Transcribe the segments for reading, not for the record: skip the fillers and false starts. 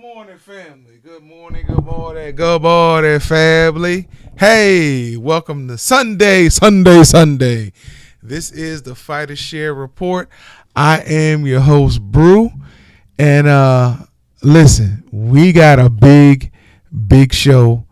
morning, family. Good morning, good morning, family. Hey, welcome to Sunday. This is the Fighter Share Report. I am your host, Brew. And listen, we got a big show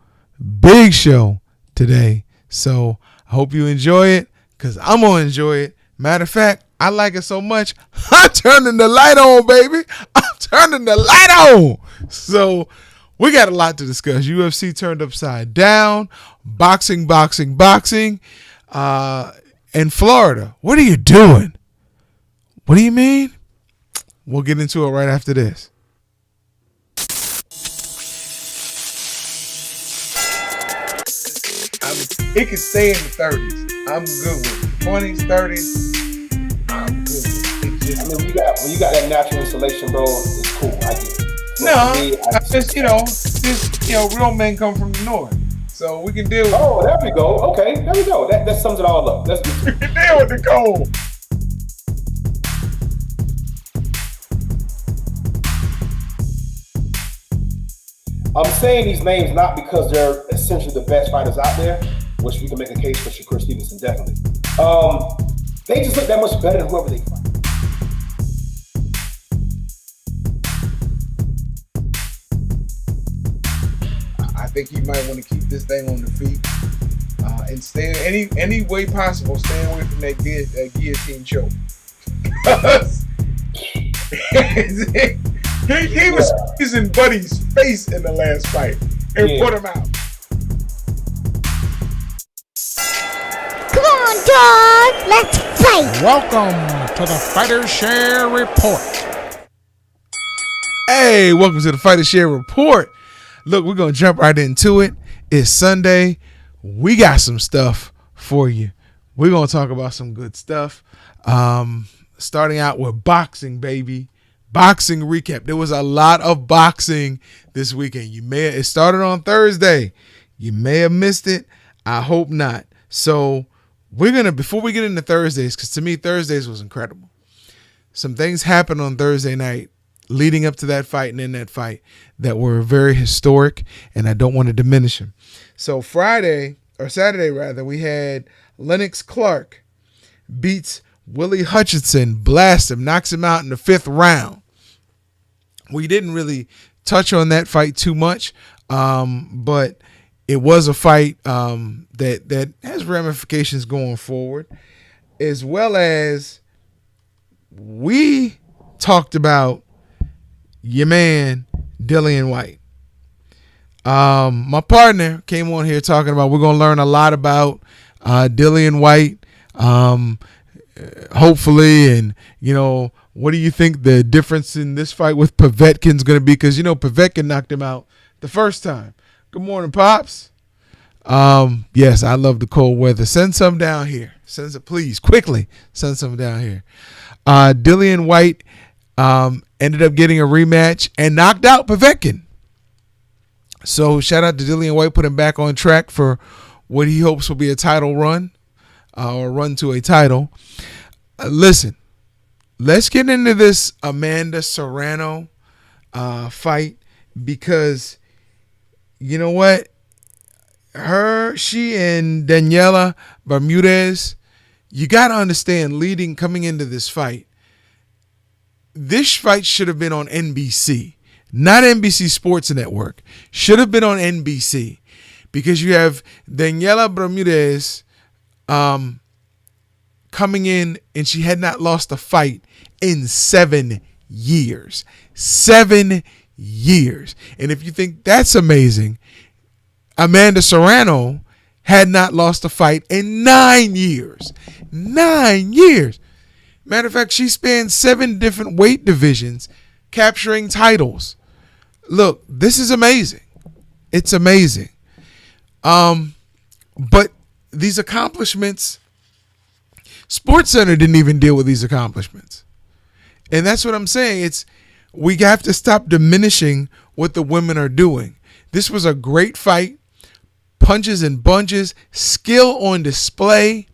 today. So I hope you enjoy it, because I'm going to enjoy it. Matter of fact, I like it so much, I'm turning the light on, baby. I'm turning the light on. So we got a lot to discuss. UFC turned upside down. Boxing. In Florida, what are you doing? What do you mean? We'll get into it right after this. It can stay in the 30s. I'm good with it. 20s, 30s. I'm good with it. I mean, when you got that natural insulation, bro, it's cool. I get it. Real men come from the north, so we can deal with. Oh, there we go. Okay, there we go. That sums it all up. Let's we can deal with the cold. I'm saying these names not because they're essentially the best fighters out there, which we can make a case for Shakur Stevenson, definitely. They just look that much better than whoever they fight. I think he might want to keep this thing on the feet and stay any way possible. Stay away from that guillotine choke. He was squeezing Buddy's face in the last fight and put him out. Come on, dog. Let's fight. Welcome to the Fighter Share Report. Hey, welcome to the Fighter Share Report. Look, we're going to jump right into it. It's Sunday. We got some stuff for you. We're going to talk about some good stuff. Starting out with boxing, baby. Boxing recap. There was a lot of boxing this weekend. It started on Thursday. You may have missed it. I hope not. So before we get into Thursdays, because to me, Thursdays was incredible. Some things happened on Thursday night leading up to that fight and in that fight that were very historic, and I don't want to diminish them. So Saturday, we had Lennox Clark beats Willie Hutchinson, blasts him, knocks him out in the 5th round. We didn't really touch on that fight too much, but it was a fight that has ramifications going forward, as well as we talked about your man, Dillian White. My partner came on here talking about we're going to learn a lot about Dillian White, hopefully, and, what do you think the difference in this fight with Povetkin's going to be? Because, Povetkin knocked him out the first time. Good morning, Pops. Yes, I love the cold weather. Send some down here. Please, quickly, send some down here. Dillian White ended up getting a rematch and knocked out Povetkin. So shout out to Dillian White, put him back on track for what he hopes will be a title run or run to a title. Listen, let's get into this Amanda Serrano fight, because you know what? She and Daniela Bermudez, you got to understand, coming into this fight should have been on NBC, not NBC Sports Network. Should have been on NBC, because you have Daniela Bermudez coming in, and she had not lost a fight in 7 years. 7 years. And if you think that's amazing, Amanda Serrano had not lost a fight in 9 years. 9 years. Matter of fact, she spanned 7 different weight divisions, capturing titles. Look, this is amazing. It's amazing. But these accomplishments, SportsCenter didn't even deal with these accomplishments. And that's what I'm saying. We have to stop diminishing what the women are doing. This was a great fight. Punches and bunches, skill on display.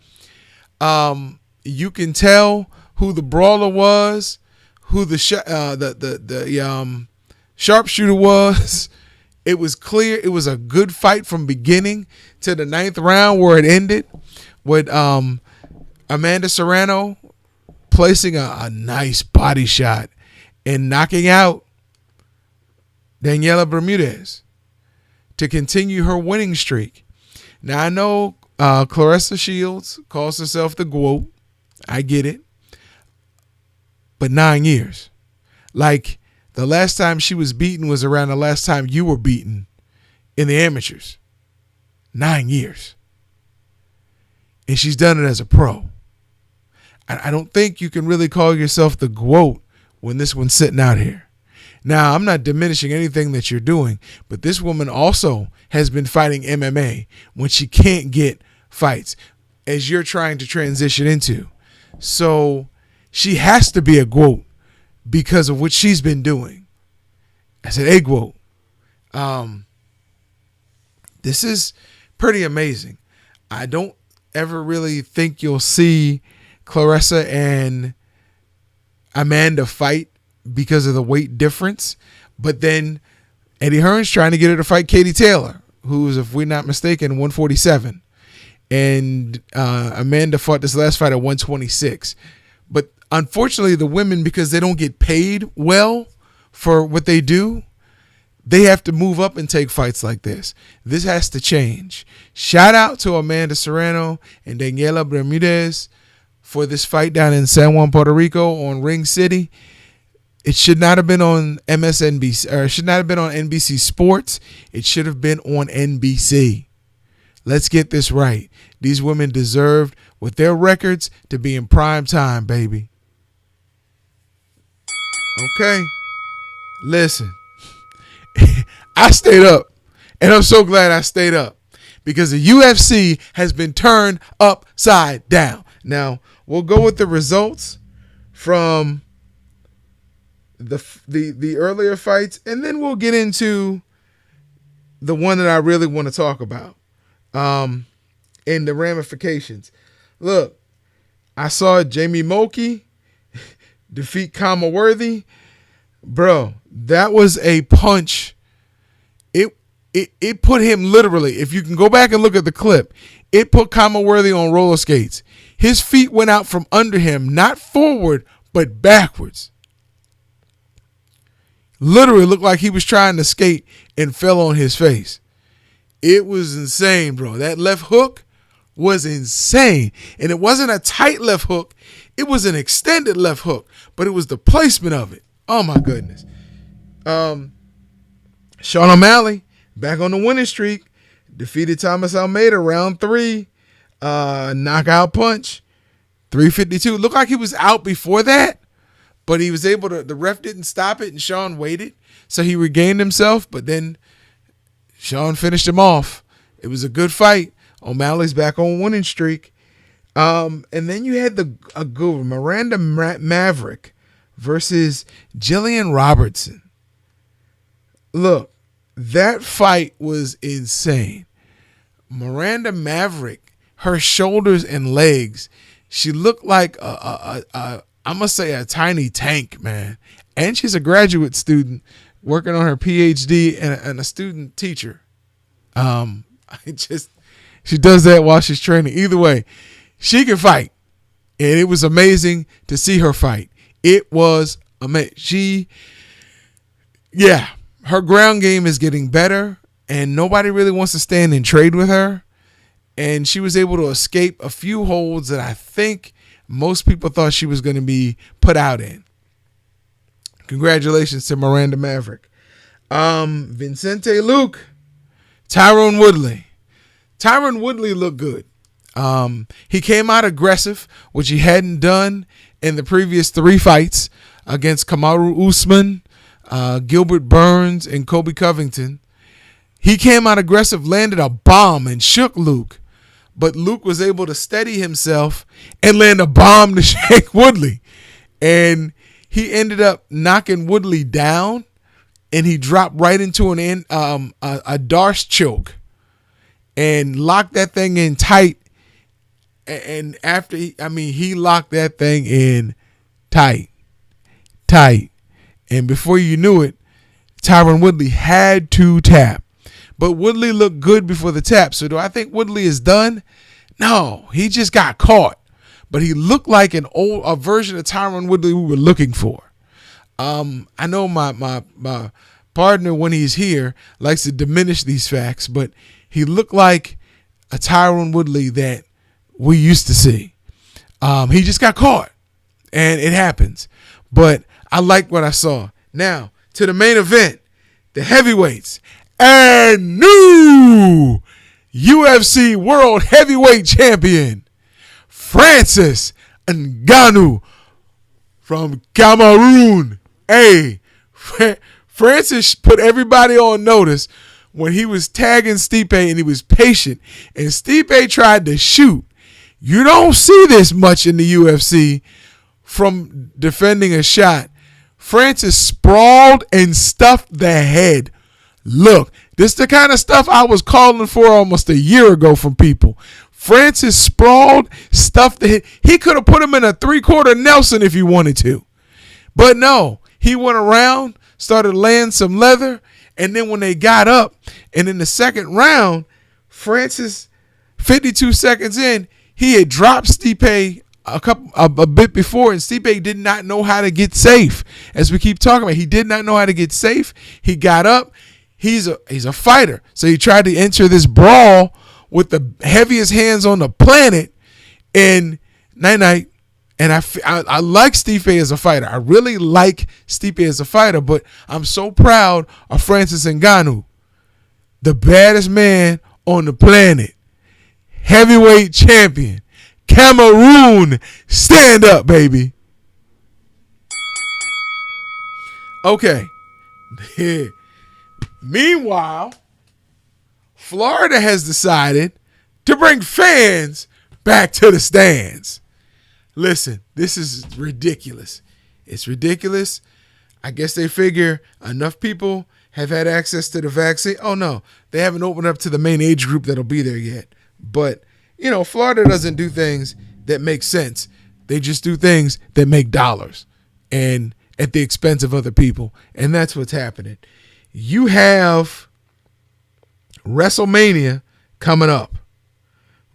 You can tell who the brawler was, who the sharpshooter was. It was clear. It was a good fight from beginning to the 9th round where it ended with Amanda Serrano placing a nice body shot and knocking out Daniela Bermudez to continue her winning streak. Now, I know Clarissa Shields calls herself the GOAT. I get it. But 9 years. Like, the last time she was beaten was around the last time you were beaten in the amateurs. 9 years. And she's done it as a pro. I don't think you can really call yourself the GOAT when this one's sitting out here. Now, I'm not diminishing anything that you're doing, but this woman also has been fighting MMA when she can't get fights, as you're trying to transition into. So she has to be a GOAT because of what she's been doing. I said, a GOAT. This is pretty amazing. I don't ever really think you'll see Clarissa and Amanda fight because of the weight difference. But then Eddie Hearn's trying to get her to fight Katie Taylor, who's, if we're not mistaken, 147. And Amanda fought this last fight at 126. But unfortunately, the women, because they don't get paid well for what they do, they have to move up and take fights like this. This has to change. Shout out to Amanda Serrano and Daniela Bermudez for this fight down in San Juan, Puerto Rico on Ring City. It should not have been on MSNBC, or it should not have been on NBC Sports. It should have been on NBC. Let's get this right. These women deserved, with their records, to be in prime time, baby. Okay. Listen. I stayed up, and I'm so glad I stayed up, because the UFC has been turned upside down. Now, we'll go with the results from the earlier fights, and then we'll get into the one that I really want to talk about, and the ramifications. Look, I saw Jamie Mulkey defeat Kama Worthy. Bro, that was a punch. It put him literally, if you can go back and look at the clip, it put Kama Worthy on roller skates. His feet went out from under him, not forward, but backwards. Literally looked like he was trying to skate and fell on his face. It was insane, bro. That left hook was insane. And it wasn't a tight left hook. It was an extended left hook, but it was the placement of it. Oh, my goodness. Sean O'Malley, back on the winning streak, defeated Thomas Almeida round 3. Knockout punch, 352. Looked like he was out before that, but he was able to, the ref didn't stop it, and Sean waited. So he regained himself, but then Sean finished him off. It was a good fight. O'Malley's back on winning streak. And then you had a good one, Miranda Maverick versus Jillian Robertson. Look, that fight was insane. Miranda Maverick, her shoulders and legs, she looked like I must say a tiny tank, man. And she's a graduate student working on her PhD and a student teacher. She does that while she's training. Either way, she can fight. And it was amazing to see her fight. It was amazing. Her ground game is getting better, and nobody really wants to stand and trade with her. And she was able to escape a few holds that I think most people thought she was going to be put out in. Congratulations to Miranda Maverick. Vincente Luke, Tyron Woodley. Tyron Woodley looked good. He came out aggressive, which he hadn't done in the previous 3 fights against Kamaru Usman, Gilbert Burns, and Kobe Covington. He came out aggressive, landed a bomb, and shook Luke. But Luke was able to steady himself and land a bomb to shake Woodley. And he ended up knocking Woodley down, and he dropped right into a Darce choke and locked that thing in tight. And after he locked that thing in tight. And before you knew it, Tyron Woodley had to tap. But Woodley looked good before the tap. So do I think Woodley is done? No, he just got caught. But he looked like a version of Tyron Woodley we were looking for. I know my partner, when he's here, likes to diminish these facts, but he looked like a Tyron Woodley that we used to see. He just got caught, and it happens. But I like what I saw. Now, to the main event, the heavyweights, and new UFC World Heavyweight Champion, Francis Ngannou from Cameroon. Hey, Francis put everybody on notice when he was tagging Stipe, and he was patient, and Stipe tried to shoot. You don't see this much in the UFC from defending a shot. Francis sprawled and stuffed the head. Look, this is the kind of stuff I was calling for almost a year ago from people. Francis sprawled, stuffed the head. He could have put him in a 3/4 Nelson if he wanted to. But no, he went around, started laying some leather, and then when they got up, and in the second round, Francis, 52 seconds in, he had dropped Stipe a bit before, and Stipe did not know how to get safe. As we keep talking about, he did not know how to get safe. He got up. He's a fighter, so he tried to enter this brawl with the heaviest hands on the planet, and night. And I like Stipe as a fighter. I really like Stipe as a fighter, but I'm so proud of Francis Ngannou, the baddest man on the planet, heavyweight champion, Cameroon, stand up, baby. Okay. Meanwhile, Florida has decided to bring fans back to the stands. Listen, this is ridiculous. It's ridiculous. I guess they figure enough people have had access to the vaccine. Oh, no, they haven't opened up to the main age group that'll be there yet. But, you know, Florida doesn't do things that make sense. They just do things that make dollars and at the expense of other people. And that's what's happening. You have WrestleMania coming up.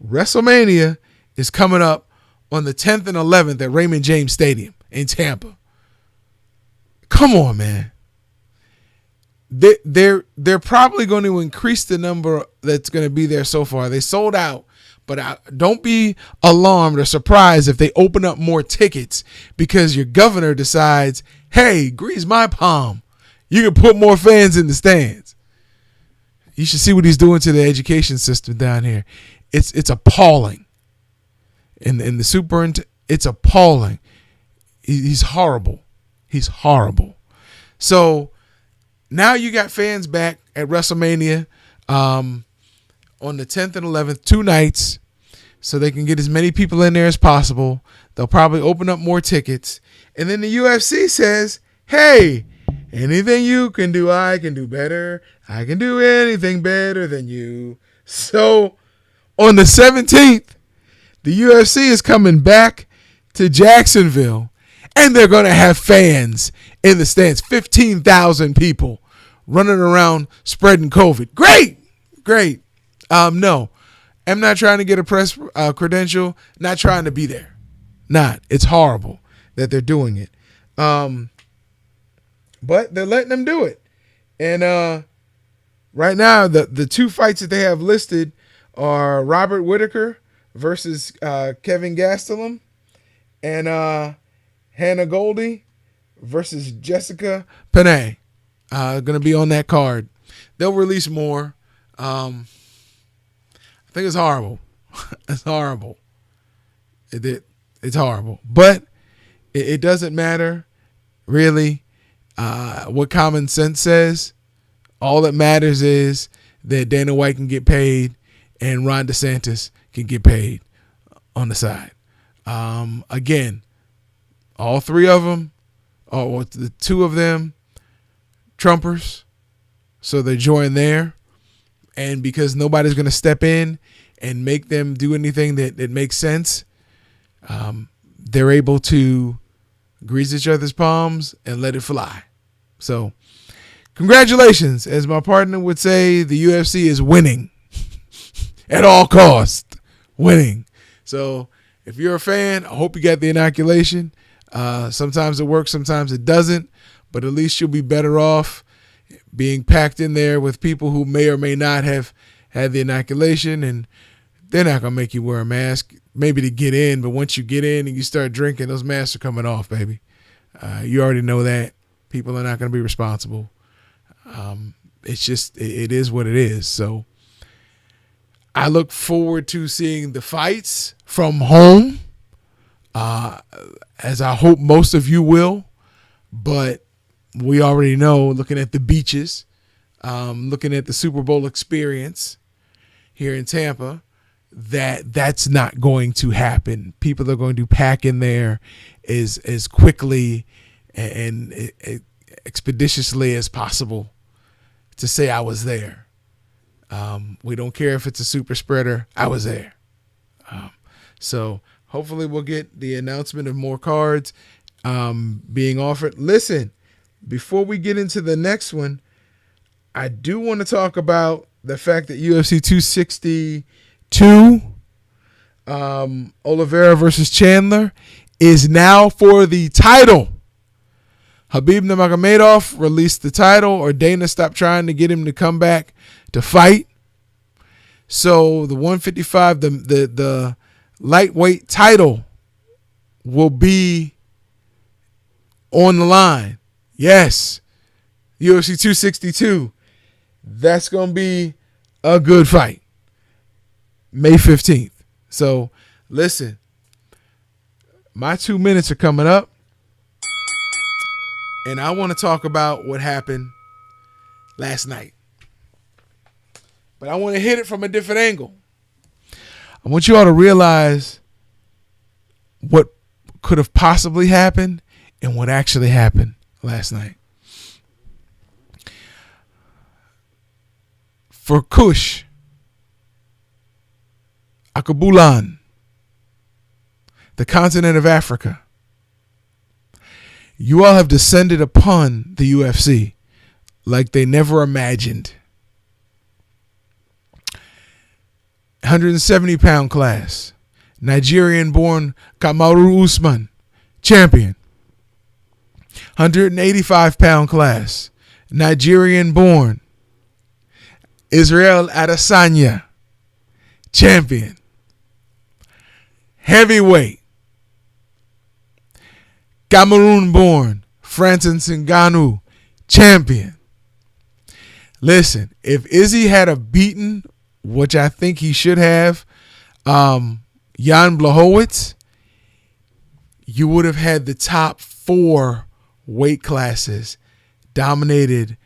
WrestleMania is coming up on the 10th and 11th at Raymond James Stadium in Tampa. Come on, man. They're probably going to increase the number that's going to be there so far. They sold out, but don't be alarmed or surprised if they open up more tickets because your governor decides, hey, grease my palm. You can put more fans in the stands. You should see what he's doing to the education system down here. It's appalling. And the superintendent, it's appalling. He's horrible. He's horrible. So now you got fans back at WrestleMania on the 10th and 11th, 2 nights, so they can get as many people in there as possible. They'll probably open up more tickets. And then the UFC says, hey, anything you can do, I can do better. I can do anything better than you. So on the 17th, the UFC is coming back to Jacksonville, and they're going to have fans in the stands, 15,000 people running around spreading COVID. Great. No, I'm not trying to get a press credential, not trying to be there. It's horrible that they're doing it. But they're letting them do it. And right now, the 2 fights that they have listed are Robert Whittaker versus Kevin Gastelum, and Hannah Goldie versus Jessica Panay. Going to be on that card. They'll release more. I think it's horrible. It's horrible. It's horrible. But it doesn't matter, really, what common sense says. All that matters is that Dana White can get paid and Ron DeSantis can get paid on the side. Again, all 3 of them, or the 2 of them, Trumpers, so they join there. And because nobody's going to step in and make them do anything that makes sense, they're able to grease each other's palms and let it fly. So congratulations. As my partner would say, the UFC is winning at all costs. Winning. So if you're a fan, I hope you got the inoculation. Sometimes it works, sometimes it doesn't, but at least you'll be better off being packed in there with people who may or may not have had the inoculation, and they're not going to make you wear a mask, maybe to get in, but once you get in and you start drinking, those masks are coming off, baby. You already know that. People are not going to be responsible. It's just, it is what it is. So I look forward to seeing the fights from home, as I hope most of you will. But we already know, looking at the beaches, looking at the Super Bowl experience here in Tampa, that's not going to happen. People are going to pack in there as quickly and expeditiously as possible to say I was there. We don't care if it's a super spreader. I was there. So hopefully we'll get the announcement of more cards being offered. Listen, before we get into the next one, I do want to talk about the fact that UFC 262, Oliveira versus Chandler, is now for the title. Habib Nurmagomedov released the title, or Dana stopped trying to get him to come back to fight. So the 155, the lightweight title will be on the line. Yes, UFC 262. That's going to be a good fight. May 15th. So listen, my 2 minutes are coming up, and I want to talk about what happened last night. But I want to hit it from a different angle. I want you all to realize what could have possibly happened and what actually happened last night. For Kush, Akabulan, the continent of Africa, you all have descended upon the UFC like they never imagined. 170-pound class, Nigerian-born Kamaru Usman, champion. 185-pound class, Nigerian-born Israel Adesanya, champion. Heavyweight, Cameroon-born Francis Ngannou, champion. Listen, if Izzy had a beaten, which I think he should have, Jan Blachowicz, you would have had the top 4 weight classes dominated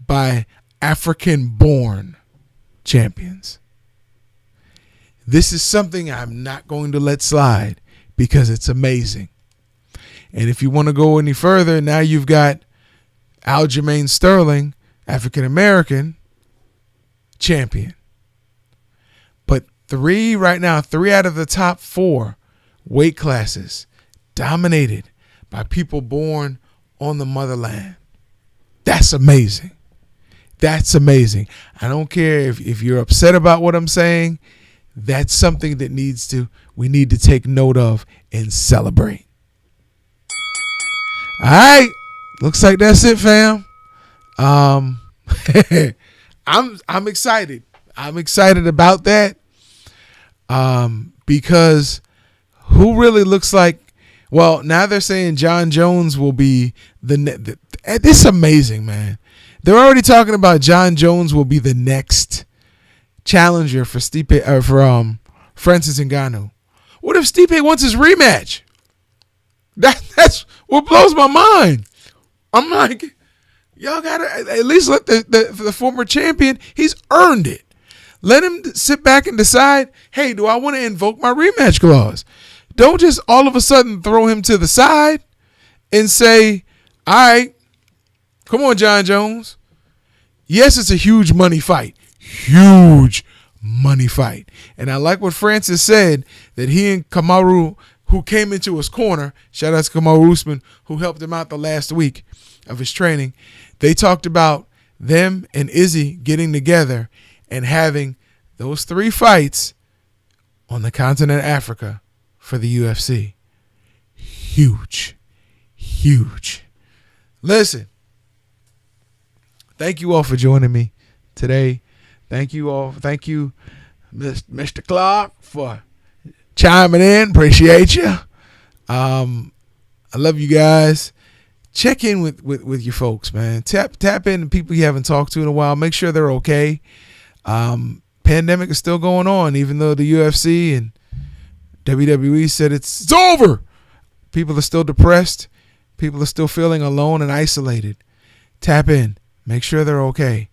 by African-born champions. This is something I'm not going to let slide because it's amazing. And if you want to go any further, now you've got Aljamain Sterling, African-American, champion. But 3 out of the top 4 weight classes dominated by people born on the motherland. That's amazing. That's amazing. I don't care if you're upset about what I'm saying. That's something that we need to take note of and celebrate. All right. Looks like that's it, fam. I'm excited. I'm excited about that. Because who really looks like, well, now they're saying John Jones will be it's amazing, man. They're already talking about John Jones will be the next challenger for Francis Ngannou. What if Stipe wants his rematch? That's what blows my mind. I'm like, y'all gotta at least let the former champion, he's earned it. Let him sit back and decide, hey, do I want to invoke my rematch clause? Don't just all of a sudden throw him to the side and say, all right, come on, John Jones. Yes, it's a huge money fight. Huge money fight. And I like what Francis said, that he and Kamaru, who came into his corner, shout out to Kamaru Usman, who helped him out the last week of his training, they talked about them and Izzy getting together and having those 3 fights on the continent of Africa for the UFC. Huge. Listen, thank you all for joining me today. Thank you all. Thank you, Mr. Clark, for chiming in. Appreciate you. I love you guys. Check in with your folks, man. Tap in people you haven't talked to in a while. Make sure they're okay. Pandemic is still going on, even though the UFC and WWE said it's over. People are still depressed. People are still feeling alone and isolated. Tap in. Make sure they're okay.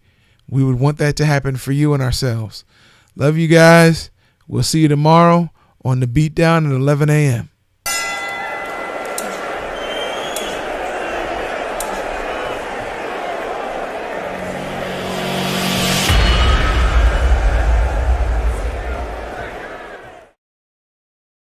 We would want that to happen for you and ourselves. Love you guys. We'll see you tomorrow on the Beatdown at 11 a.m.